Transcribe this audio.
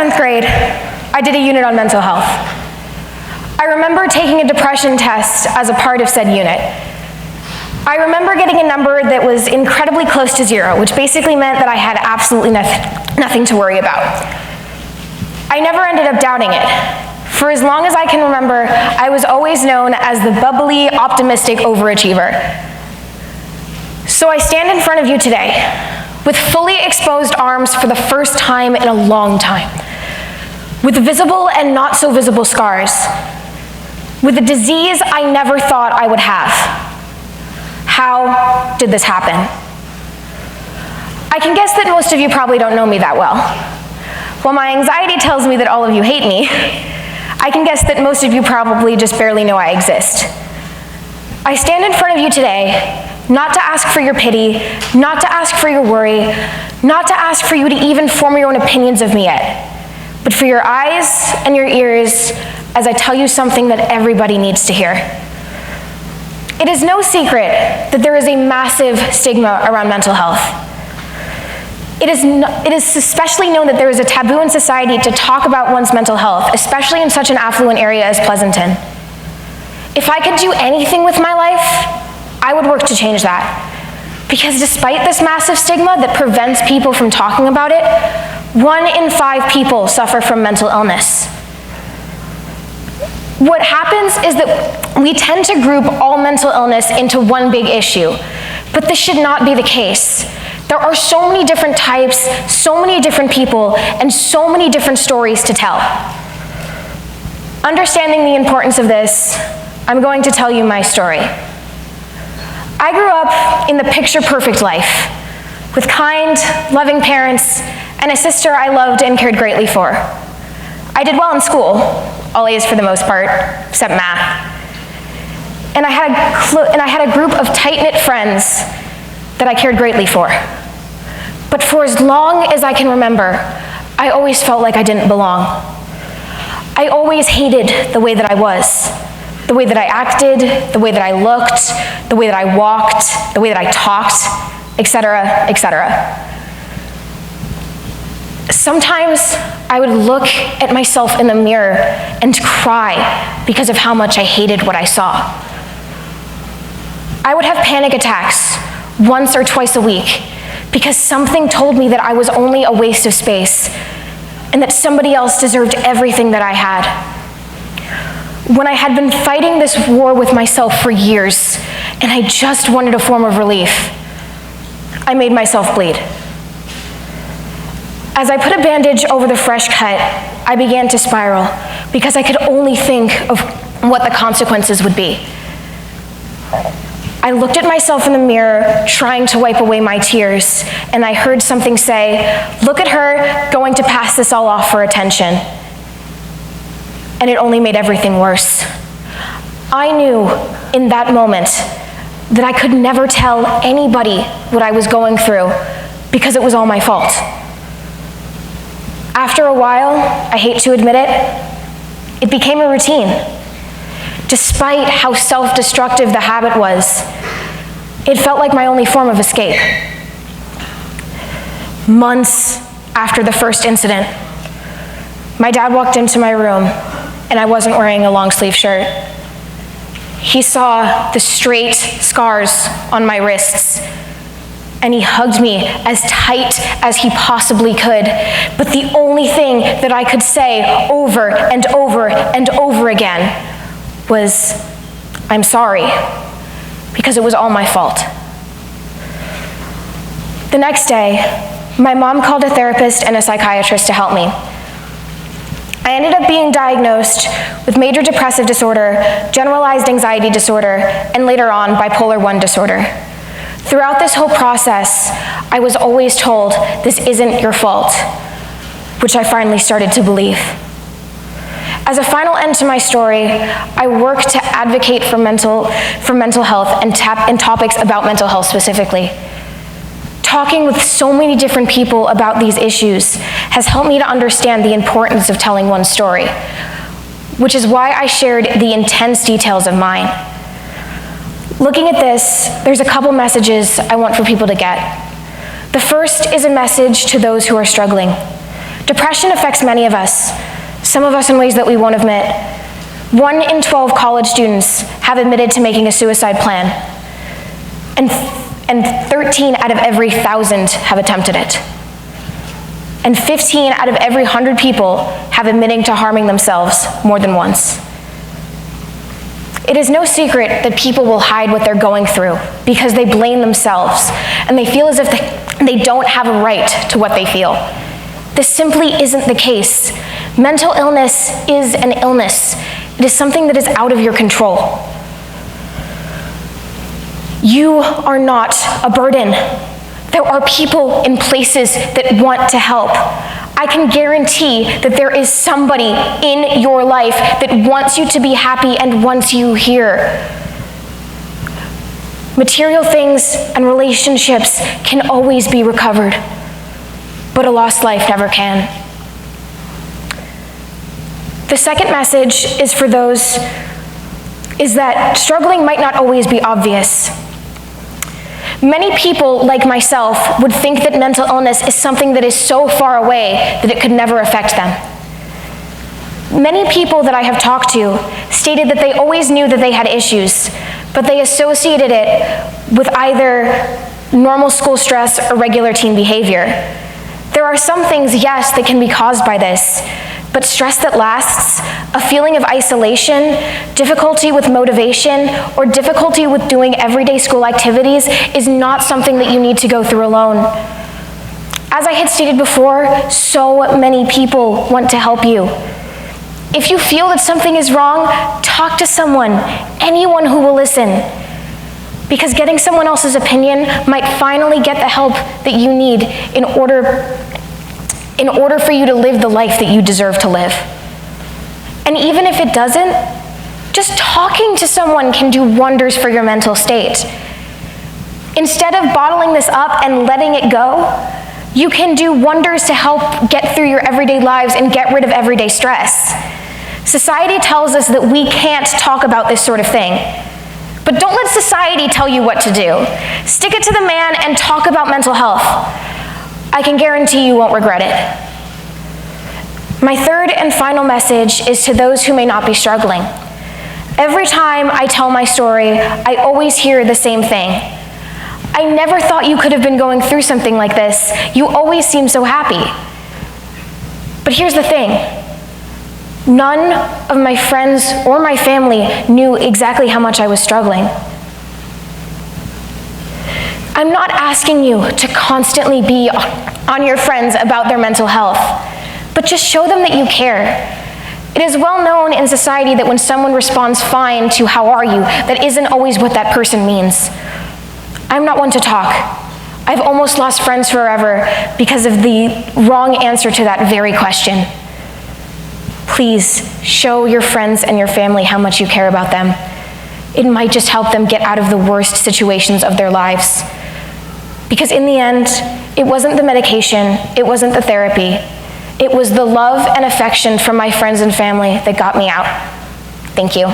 7th grade, I did a unit on mental health. I remember taking a depression test as a part of said unit. I remember getting a number that was incredibly close to 0, which basically meant that I had absolutely nothing to worry about. I never ended up doubting it. For as long as I can remember, I was always known as the bubbly, optimistic overachiever. So I stand in front of you today with fully exposed arms for the first time in a long time, with visible and not so visible scars, with a disease I never thought I would have. How did this happen? I can guess that most of you probably don't know me that well. While my anxiety tells me that all of you hate me, I can guess that most of you probably just barely know I exist. I stand in front of you today not to ask for your pity, not to ask for your worry, not to ask for you to even form your own opinions of me yet, but for your eyes and your ears as I tell you something that everybody needs to hear. It is no secret that there is a massive stigma around mental health. It is especially known that there is a taboo in society to talk about one's mental health, especially in such an affluent area as Pleasanton. If I could do anything with my life, I would work to change that. Because despite this massive stigma that prevents people from talking about it, 1 in 5 people suffer from mental illness. What happens is that we tend to group all mental illness into one big issue, but this should not be the case. There are so many different types, so many different people, and so many different stories to tell. Understanding the importance of this, I'm going to tell you my story. I grew up in the picture-perfect life, with kind, loving parents, and a sister I loved and cared greatly for. I did well in school, all A's for the most part, except math. And I had a group of tight-knit friends that I cared greatly for. But for as long as I can remember, I always felt like I didn't belong. I always hated the way that I was, the way that I acted, the way that I looked, the way that I walked, the way that I talked, etc., etc. Sometimes I would look at myself in the mirror and cry because of how much I hated what I saw. I would have panic attacks once or twice a week because something told me that I was only a waste of space and that somebody else deserved everything that I had. When I had been fighting this war with myself for years and I just wanted a form of relief, I made myself bleed. As I put a bandage over the fresh cut, I began to spiral because I could only think of what the consequences would be. I looked at myself in the mirror, trying to wipe away my tears, and I heard something say, "Look at her, going to pass this all off for attention." And it only made everything worse. I knew in that moment that I could never tell anybody what I was going through because it was all my fault. After a while, I hate to admit it, it became a routine. Despite how self-destructive the habit was, it felt like my only form of escape. Months after the first incident, my dad walked into my room and I wasn't wearing a long-sleeve shirt. He saw the straight scars on my wrists and he hugged me as tight as he possibly could. But the only thing that I could say over and over and over again was, "I'm sorry," because it was all my fault. The next day, my mom called a therapist and a psychiatrist to help me. I ended up being diagnosed with major depressive disorder, generalized anxiety disorder, and later on, bipolar I disorder. Throughout this whole process, I was always told, "This isn't your fault," which I finally started to believe. As a final end to my story, I work to advocate for mental health and topics about mental health specifically. Talking with so many different people about these issues has helped me to understand the importance of telling one's story, which is why I shared the intense details of mine. Looking at this, there's a couple messages I want for people to get. The first is a message to those who are struggling. Depression affects many of us, some of us in ways that we won't admit. 1 in 12 college students have admitted to making a suicide plan, and 13 out of every 1,000 have attempted it. And 15 out of every 100 people have admitted to harming themselves more than once. It is no secret that people will hide what they're going through because they blame themselves and they feel as if they don't have a right to what they feel. This simply isn't the case. Mental illness is an illness. It is something that is out of your control. You are not a burden. There are people in places that want to help. I can guarantee that there is somebody in your life that wants you to be happy and wants you here. Material things and relationships can always be recovered, but a lost life never can. The second message is that struggling might not always be obvious. Many people, like myself, would think that mental illness is something that is so far away that it could never affect them. Many people that I have talked to stated that they always knew that they had issues, but they associated it with either normal school stress or regular teen behavior. There are some things, yes, that can be caused by this, but stress that lasts, a feeling of isolation, difficulty with motivation, or difficulty with doing everyday school activities is not something that you need to go through alone. As I had stated before, so many people want to help you. If you feel that something is wrong, talk to someone, anyone who will listen. Because getting someone else's opinion might finally get the help that you need in order for you to live the life that you deserve to live. And even if it doesn't, just talking to someone can do wonders for your mental state. Instead of bottling this up and letting it go, you can do wonders to help get through your everyday lives and get rid of everyday stress. Society tells us that we can't talk about this sort of thing. But don't let society tell you what to do. Stick it to the man and talk about mental health. I can guarantee you won't regret it. My third and final message is to those who may not be struggling. Every time I tell my story, I always hear the same thing. I never thought you could have been going through something like this. You always seem so happy. But here's the thing. None of my friends or my family knew exactly how much I was struggling. I'm not asking you to constantly be on your friends about their mental health, but just show them that you care. It is well known in society that when someone responds fine to how are you, that isn't always what that person means. I'm not one to talk. I've almost lost friends forever because of the wrong answer to that very question. Please show your friends and your family how much you care about them. It might just help them get out of the worst situations of their lives. Because in the end, it wasn't the medication, it wasn't the therapy, it was the love and affection from my friends and family that got me out. Thank you.